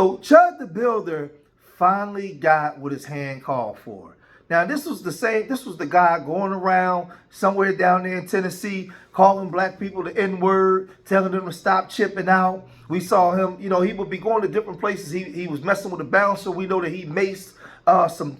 So Chud the Builder finally got what his hand called for. Now this was the guy going around somewhere down there in Tennessee, calling black people the N-word, telling them to stop chipping out. We saw him, he would be going to different places. He was messing with a bouncer. We know that he maced some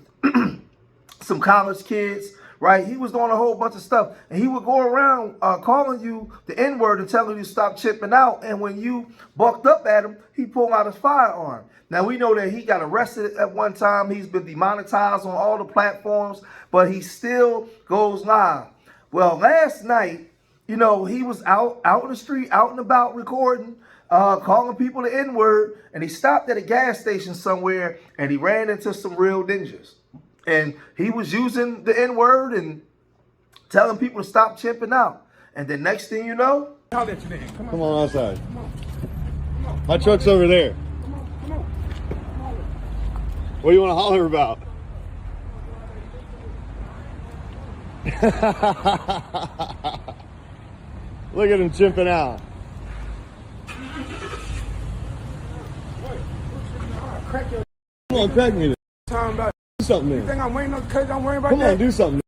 college kids, right? He was doing a whole bunch of stuff. And he would go around calling you the N-word and telling you to stop chipping out. And when you bucked up at him, he pulled out his firearm. Now, we know that he got arrested at one time. He's been demonetized on all the platforms, but he still goes live. Well, last night, he was out in the street, out and about recording, calling people the N-word, and he stopped at a gas station somewhere, and he ran into some real ninjas. And he was using the N-word and telling people to stop chipping out. And the next thing you know... Come on outside. My truck's over there. What do you want to holler about? Look at him chimping out. Come on, crack me. Do something. You think I'm waiting on because I'm worried about that? Come on, do something.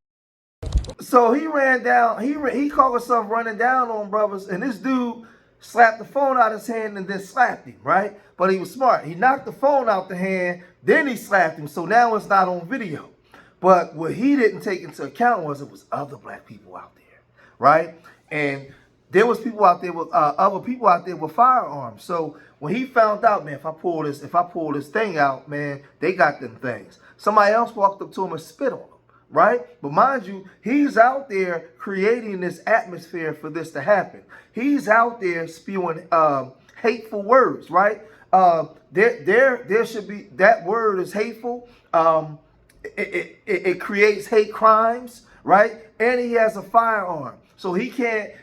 So he ran down, he called himself running down on brothers, and this dude slapped the phone out of his hand and then slapped him, right? But he was smart. He knocked the phone out the hand, then he slapped him. So now it's not on video. But what he didn't take into account was it was other black people out there, right? And there was people out there with other people out there with firearms. So when he found out, man, if I pull this thing out, man, they got them things. Somebody else walked up to him and spit on him, right? But mind you, he's out there creating this atmosphere for this to happen. He's out there spewing hateful words, right? There should be, that word is hateful. It creates hate crimes, right? And he has a firearm. So he can't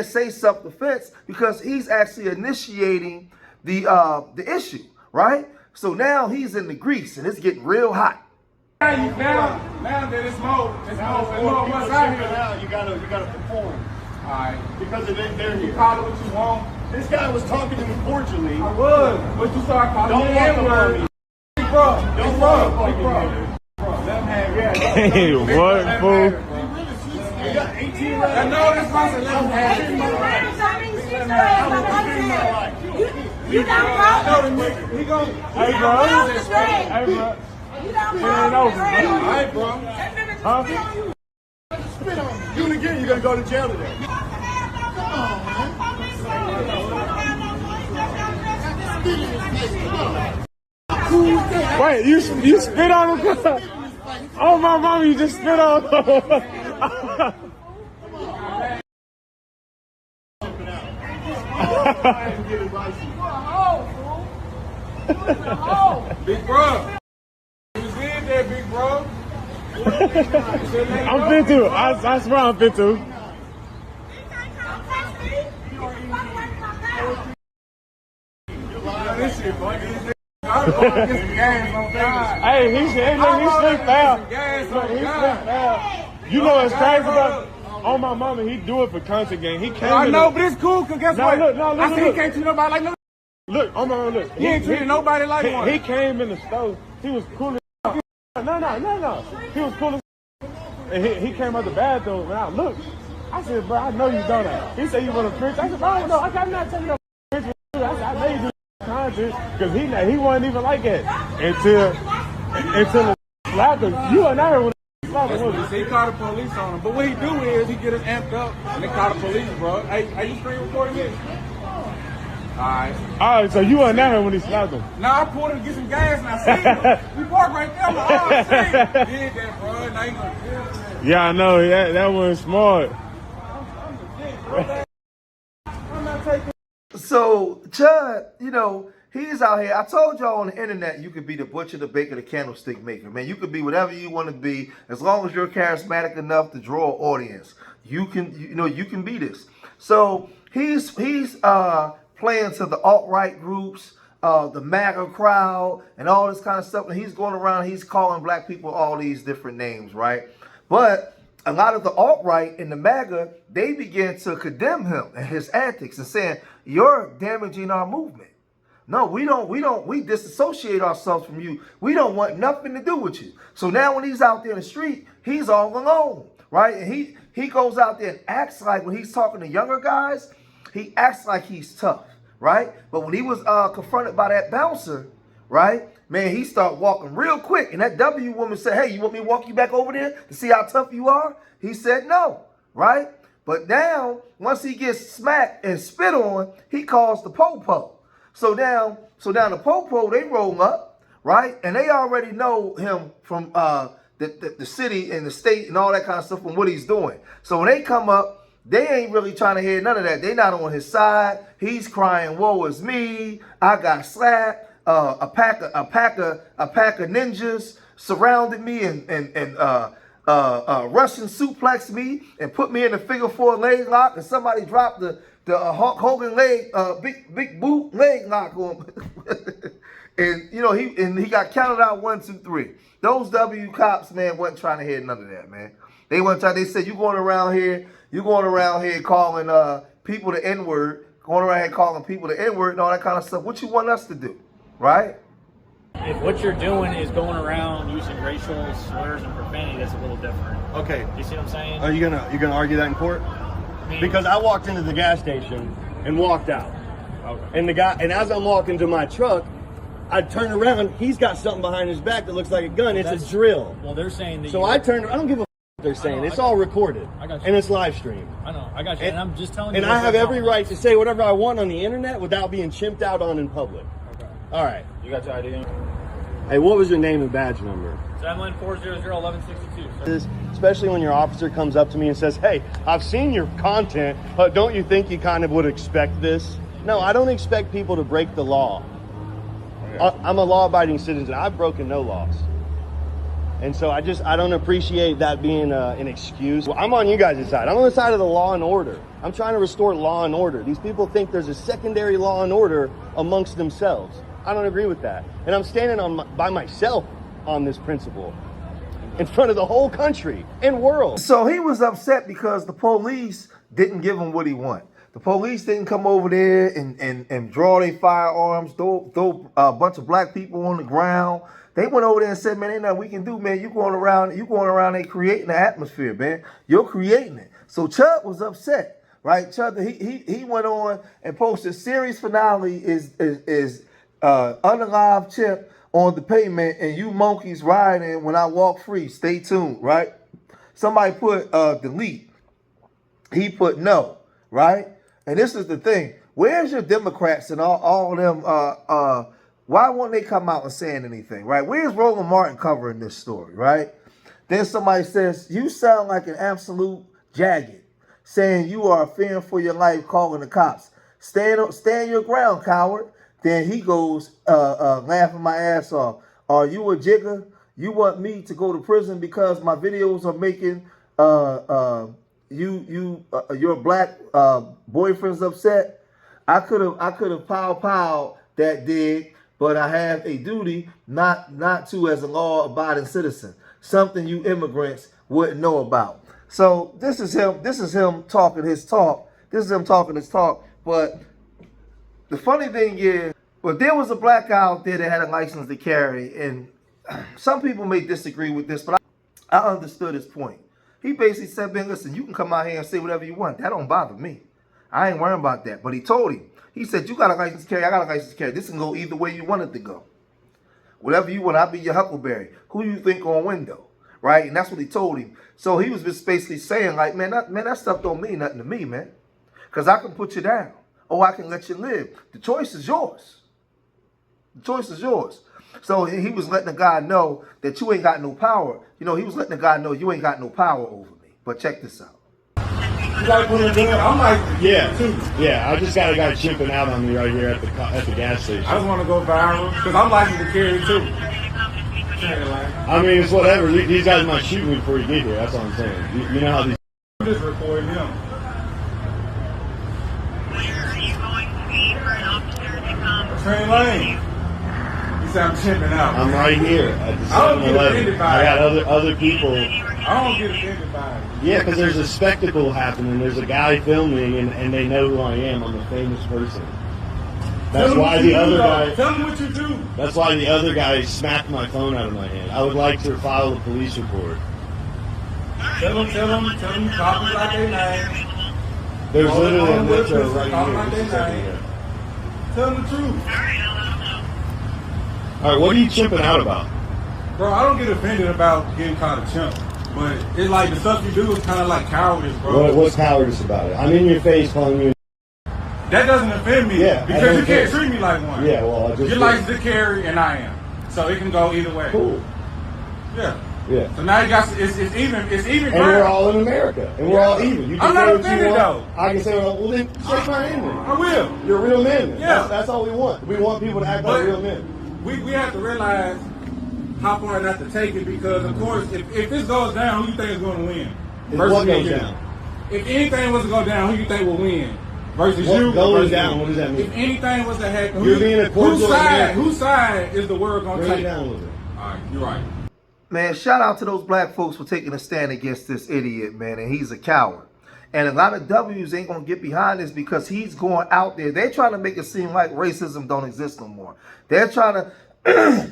say self-defense because he's actually initiating the issue, right? So now he's in the grease and it's getting real hot. Now that it's more what's out here. Now you gotta perform. Alright. Because they're here. You call it what you want. This guy was talking to me cordially. I was. But you started calling me N-word. Big bro. Big bro. Let him have it. Hey, what, fool? You got 18 rounds. I know this person. Let him have it. You don't know. He gon' Hey, bro. Hey, bro. You don't It ain't over, bro. Alright, bro. Huh? Spit on me. Do it again, you're gonna go to jail today. Wait, you spit on him? Oh, my mama, you just spit on him. Big bro. You was in there, big bro. I'm fit too. I swear I'm fit too. This shit funny. Hey, he slipped out. Look, he slipped out. You know what's crazy about? On my mama, he do it for content game. He came. I know, but it's cool, cause guess what? Look, I said he can't treat nobody like no. Look, on my mama, look. He ain't treated nobody like one. He came in the stove. He was cool as No. He was cool as and he came out the bathroom and I looked. I said, bro, I know you done that. He said, you want to preach? I said, bro, I don't know. I'm not telling you to preach with you. I said, I know you do content because he wasn't even like that until the slapped him. You were not here when the slapped him. He called the police on him. But what he do is he get us amped up and they call the police, bro. Hey, are you screen recording this? Alright, so you weren't there when he slapped him. Nah, I pulled him to get some gas and I seen him. We parked right there. I'm like, oh, shit. Did that, bro. Now you gonna kill him. Yeah, I know. That wasn't smart. I'm not taking. So Chud, he's out here. I told y'all on the internet you could be the butcher, the baker, the candlestick maker. Man, you could be whatever you want to be as long as you're charismatic enough to draw an audience. You can be this. So he's playing to the alt-right groups, the MAGA crowd, and all this kind of stuff. And he's going around, he's calling black people all these different names, right? But a lot of the alt-right and the MAGA, they begin to condemn him and his antics and saying, you're damaging our movement. No, we disassociate ourselves from you. We don't want nothing to do with you. So now when he's out there in the street, he's all alone, right? And he goes out there and acts like, when he's talking to younger guys, he acts like he's tough, right? But when he was confronted by that bouncer, right, man, he started walking real quick. And that W woman said, hey, you want me to walk you back over there to see how tough you are? He said no, right? But now, once he gets smacked and spit on, he calls the po-po. So now the po-po, they roll up, right? And they already know him from the city and the state and all that kind of stuff from what he's doing. So when they come up, they ain't really trying to hear none of that. They not on his side. He's crying, woe is me. I got slapped. A pack of ninjas surrounded me and Russian suplexed me and put me in the figure 4 leg lock, and somebody dropped the Hulk Hogan leg, big boot leg lock on him. And you know, he got counted out 1, 2, 3. Those W cops, man, wasn't trying to hear none of that, man. They weren't trying. They said, you going around here calling people the N-word, going around here calling people the N-word and all that kind of stuff. What you want us to do, right? If what you're doing is going around using racial slurs and profanity, that's a little different. Okay. You see what I'm saying? Are you gonna argue that in court? Because I walked into the gas station and walked out. Okay. And as I'm walking to my truck, I turn around. He's got something behind his back that looks like a gun. It's a drill. Well, they're saying that. So I turned. I don't give a what they're saying. It's all recorded. I got you. And it's live streamed. I know. I got you. And I'm just telling you. And I have every right to say whatever I want on the internet without being chimped out on in public. Okay. All right. You got your ID? Hey, what was your name and badge number? 714001162. Especially when your officer comes up to me and says, hey, I've seen your content, but don't you think you kind of would expect this? No, I don't expect people to break the law. Okay. I'm a law-abiding citizen. I've broken no laws. And so I don't appreciate that being an excuse. Well, I'm on you guys' side. I'm on the side of the law and order. I'm trying to restore law and order. These people think there's a secondary law and order amongst themselves. I don't agree with that. And I'm standing by myself on this principle in front of the whole country and world. So he was upset because the police didn't give him what he wanted. The police didn't come over there and draw their firearms, throw a bunch of black people on the ground. They went over there and said, man, ain't nothing we can do, man. You going around and creating the atmosphere, man. You're creating it. So Chud was upset, right? Chud, he went on and posted series finale is unalive chip on the pavement and you monkeys riding when I walk free. Stay tuned, right? Somebody put delete. He put no, right? And this is the thing. Where's your Democrats and all of them? Why won't they come out and saying anything, right? Where's Roland Martin covering this story, right? Then somebody says, you sound like an absolute jagged, saying you are fearing for your life, calling the cops. Stand your ground, coward. Then he goes, laughing my ass off. Are you a jigger? You want me to go to prison because my videos are making your black boyfriend's upset? I could have pow that dig, but I have a duty not to as a law-abiding citizen. Something you immigrants wouldn't know about. So this is him talking his talk. This is him talking his talk. But the funny thing is, but there was a black guy out there that had a license to carry, and some people may disagree with this, but I understood his point. He basically said, man, listen, you can come out here and say whatever you want. That don't bother me. I ain't worrying about that. But he told him, he said, you got a license to carry, I got a license to carry. This can go either way you want it to go. Whatever you want, I'll be your Huckleberry. Who you think on window, right? And that's what he told him. So he was just basically saying, like, man, that stuff don't mean nothing to me, man. Because I can put you down. Or I can let you live. The choice is yours. The choice is yours. So he was letting the guy know that you ain't got no power. You know, he was letting the guy know you ain't got no power over me. But check this out. Like when I'm like, Yeah, I just got a guy chipping out on me right here at the gas station. I just want to go viral because I'm licensed to carry too. I mean, it's whatever. These guys might shoot me before you get here. That's what I'm saying. You know how these. I'm just recording him. Where are you going to be for an officer to come? Train lane. You say I'm chipping out. I'm right here at the 7-Eleven. I got other people. I don't get offended by it. Yeah, because there's a spectacle happening. There's a guy filming, and they know who I am. I'm a famous person. That's why the other guy. Tell me what you do. That's why the other guy smacked my phone out of my hand. I would like to file a police report. Tell them, call me like they name. There's literally a What's metro right call here. like Just a they second name. here. Tell them the truth. All right, what are you chimping out about? Bro, I don't get offended about getting called a chump. But it's like the stuff you do is kind of like cowardice, bro. What's cowardice about it? I'm in your face calling you. That doesn't offend me. Yeah, I because don't you can't care. treat me like one. Yeah, well, I just You're did. licensed to carry, and I am. So it can go either way. Cool. Yeah. Yeah. So now you got it's even. And we're all in America, and we're all even. You can I'm not say what you offended, want. though. I can say, well, then shake my hand. Then. I will. You're a real man. Then. Yeah. That's all we want. We want people to act like real men. We have to realize how far not to take it because, of course, if this goes down, who you think is going to win? If what goes you? down? If anything was to go down, who you think will win? Versus What you? going versus down? me? What does that mean? If anything was to happen, You're being a cordial American. whose side is the word going to Bring it take? down a little bit. All right, you're right. Man, shout out to those black folks for taking a stand against this idiot, man, and he's a coward. And a lot of W's ain't gonna get behind this because he's going out there. They're trying to make it seem like racism don't exist no more. They're trying to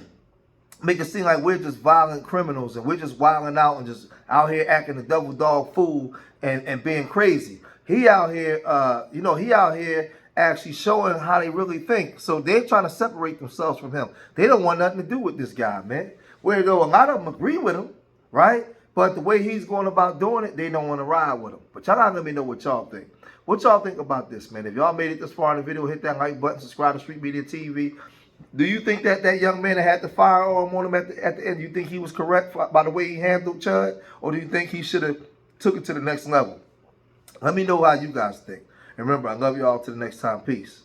make it seem like we're just violent criminals and we're just wilding out and just out here acting a double dog fool and being crazy. He out here, he out here actually showing how they really think. So they're trying to separate themselves from him. They don't want nothing to do with this guy, man. Where though a lot of them agree with him, right? But the way he's going about doing it, they don't want to ride with him. But y'all gotta let me know what y'all think. What y'all think about this, man? If y'all made it this far in the video, hit that like button, subscribe to Street Media TV. Do you think that that young man that had the firearm on him at the end, you think he was correct by the way he handled Chud? Or do you think he should have took it to the next level? Let me know how you guys think. And remember, I love y'all. Till the next time. Peace.